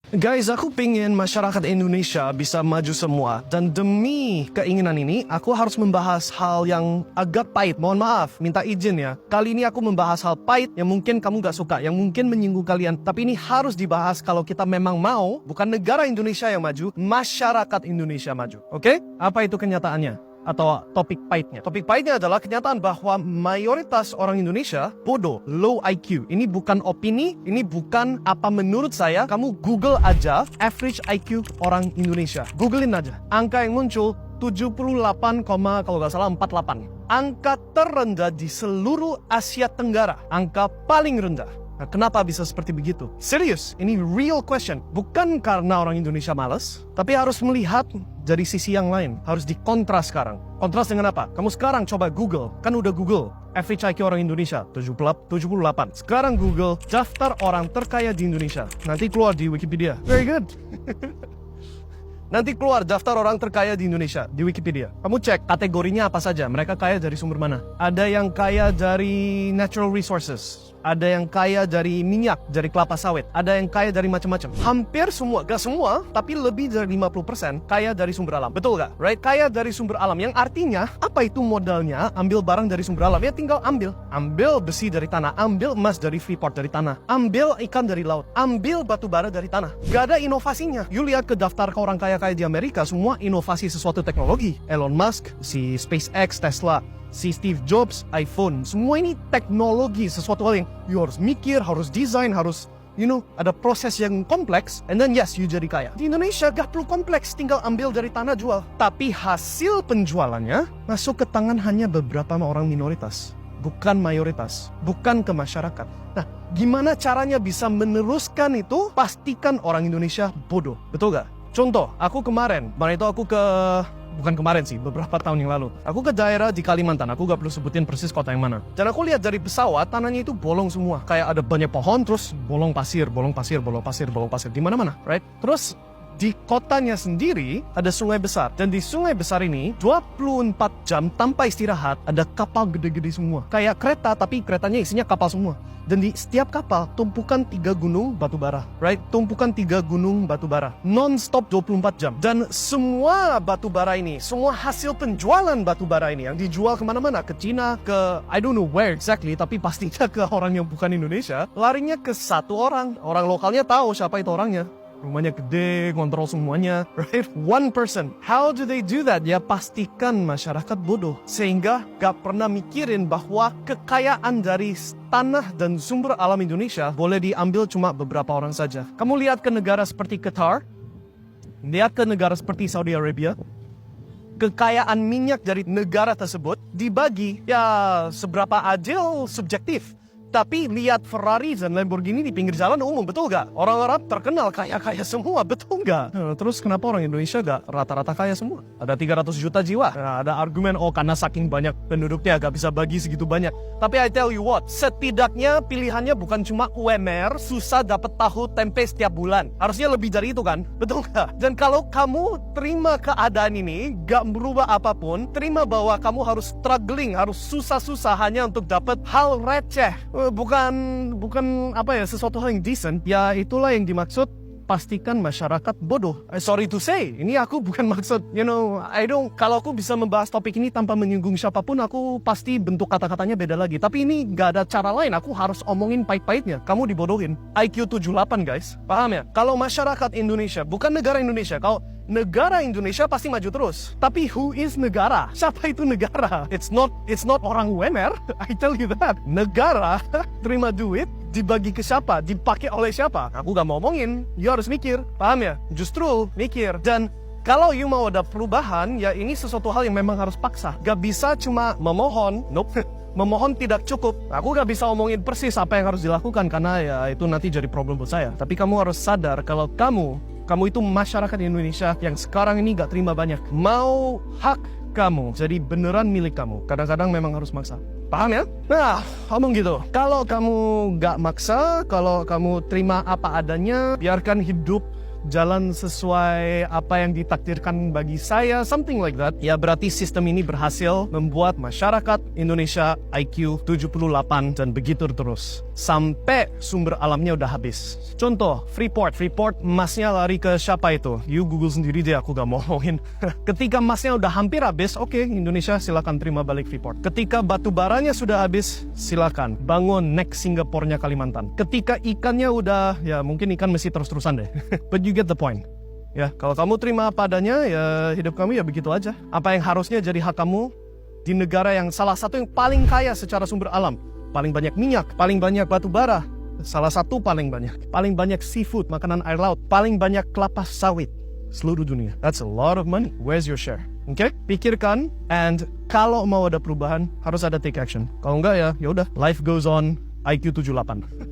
Guys, aku pengen masyarakat Indonesia bisa maju semua. Dan demi keinginan ini, aku harus membahas hal yang agak pahit. Mohon maaf, minta izin ya. Kali ini aku membahas hal pahit yang mungkin kamu gak suka, yang mungkin menyinggung kalian. Tapi ini harus dibahas kalau kita memang mau, bukan negara Indonesia yang maju, masyarakat Indonesia maju. Oke? Apa itu kenyataannya? Atau topik pahitnya. Topik pahitnya adalah kenyataan bahwa mayoritas orang Indonesia bodoh, low IQ. Ini bukan opini, ini bukan apa menurut saya. Kamu Google aja average IQ orang Indonesia. Googlein aja. Angka yang muncul 78, kalau nggak salah 48. Angka terendah di seluruh Asia Tenggara. Angka paling rendah. Nah, kenapa bisa seperti begitu? Serius, ini real question. Bukan karena orang Indonesia malas, tapi harus melihat dari sisi yang lain. Harus dikontras sekarang. Kontras dengan apa? Kamu sekarang coba Google. Kan udah Google. Average IQ orang Indonesia, 78. Sekarang Google, daftar orang terkaya di Indonesia. Nanti keluar di Wikipedia. Very good. Nanti keluar daftar orang terkaya di Indonesia di Wikipedia. Kamu cek kategorinya apa saja. Mereka kaya dari sumber mana? Ada yang kaya dari natural resources. Ada yang kaya dari minyak, dari kelapa sawit. Ada yang kaya dari macam-macam. Hampir semua, gak semua, tapi lebih dari 50% kaya dari sumber alam. Betul gak? Right? Kaya dari sumber alam. Yang artinya, apa itu modalnya? Ambil barang dari sumber alam. Ya tinggal ambil. Ambil besi dari tanah. Ambil emas dari Freeport dari tanah. Ambil ikan dari laut. Ambil batu bara dari tanah. Gak ada inovasinya. You lihat ke daftar ke orang kaya-kaya di Amerika, semua inovasi sesuatu teknologi. Elon Musk, si SpaceX, Tesla, si Steve Jobs, iPhone. Semua ini teknologi, sesuatu hal yang you harus mikir, harus desain, harus ada proses yang kompleks, and then yes, you jadi kaya. Di Indonesia gak perlu kompleks, tinggal ambil dari tanah jual. Tapi hasil penjualannya masuk ke tangan hanya beberapa orang minoritas, bukan mayoritas, bukan ke masyarakat. Nah, gimana caranya bisa meneruskan itu? Pastikan orang Indonesia bodoh, betul gak? Contoh, bukan kemarin sih, beberapa tahun yang lalu. Aku ke daerah di Kalimantan, aku gak perlu sebutin persis kota yang mana. Dan aku lihat dari pesawat, tanahnya itu bolong semua. Kayak ada banyak pohon, terus bolong pasir. Di mana-mana, right? Terus di kotanya sendiri ada sungai besar. Dan di sungai besar ini 24 jam tanpa istirahat ada kapal gede-gede semua. Kayak kereta, tapi keretanya isinya kapal semua. Dan di setiap kapal tumpukan 3 gunung batu bara, right? Tumpukan 3 gunung batu bara non-stop 24 jam. Dan semua batu bara ini, semua hasil penjualan batu bara ini yang dijual kemana-mana, ke Cina, ke I don't know where exactly, tapi pastinya ke orang yang bukan Indonesia, larinya ke satu orang. Orang lokalnya tahu siapa itu orangnya. Rumahnya gede, kontrol semuanya, right? One person. How do they do that? Ya pastikan masyarakat bodoh. Sehingga gak pernah mikirin bahwa kekayaan dari tanah dan sumber alam Indonesia boleh diambil cuma beberapa orang saja. Kamu lihat ke negara seperti Qatar, lihat ke negara seperti Saudi Arabia, kekayaan minyak dari negara tersebut dibagi, ya seberapa adil subjektif. Tapi lihat Ferrari dan Lamborghini di pinggir jalan umum, betul gak? Orang Arab terkenal kaya-kaya semua, betul gak? Terus kenapa orang Indonesia gak rata-rata kaya semua? Ada 300 juta jiwa. Nah, ada argumen, karena saking banyak penduduknya gak bisa bagi segitu banyak. Tapi I tell you what, setidaknya pilihannya bukan cuma UMR, susah dapat tahu tempe setiap bulan. Harusnya lebih dari itu kan? Betul gak? Dan kalau kamu terima keadaan ini, gak berubah apapun, terima bahwa kamu harus struggling, harus susah-susah hanya untuk dapat hal receh. Bukan sesuatu hal yang decent. Ya itulah yang dimaksud pastikan masyarakat bodoh. Sorry to say, ini aku bukan maksud, kalau aku bisa membahas topik ini tanpa menyinggung siapapun, aku pasti bentuk kata-katanya beda lagi. Tapi ini gak ada cara lain, aku harus omongin pahit-pahitnya. Kamu dibodohin. IQ 78 guys, paham ya? Kalau masyarakat Indonesia, bukan negara Indonesia, kalau negara Indonesia pasti maju terus. Tapi who is negara? Siapa itu negara? It's not orang UMR. I tell you that. Negara terima duit dibagi ke siapa? Dipakai oleh siapa? Aku gak mau ngomongin. You harus mikir. Paham ya? Justru mikir. Dan kalau you mau ada perubahan, ya ini sesuatu hal yang memang harus paksa. Gak bisa cuma memohon. Nope. Memohon tidak cukup. Aku gak bisa omongin persis apa yang harus dilakukan karena ya itu nanti jadi problem buat saya. Tapi kamu harus sadar kalau kamu itu masyarakat Indonesia yang sekarang ini gak terima banyak. Mau hak kamu jadi beneran milik kamu, kadang-kadang memang harus maksa. Paham ya? Nah, ngomong gitu. Kalau kamu gak maksa, kalau kamu terima apa adanya, biarkan hidup jalan sesuai apa yang ditakdirkan bagi saya, something like that, ya berarti sistem ini berhasil membuat masyarakat Indonesia IQ 78 dan begitu terus. sampai sumber alamnya udah habis. Contoh, Freeport emasnya lari ke siapa itu? You Google sendiri deh, aku gak mau ngomongin. Ketika emasnya udah hampir habis, oke, Indonesia silakan terima balik Freeport. Ketika batu baranya sudah habis, silakan bangun next Singapore-nya Kalimantan. Ketika ikannya udah, ya mungkin ikan masih terus-terusan deh. But you get the point. Ya, kalau kamu terima apa adanya, ya hidup kamu ya begitu aja. Apa yang harusnya jadi hak kamu di negara yang salah satu yang paling kaya secara sumber alam, paling banyak minyak, paling banyak batu bara, salah satu paling banyak seafood, makanan air laut, paling banyak kelapa sawit seluruh dunia. That's a lot of money. Where's your share? Oke, pikirkan, and kalau mau ada perubahan harus ada take action. Kalau enggak ya udah, life goes on. IQ 78.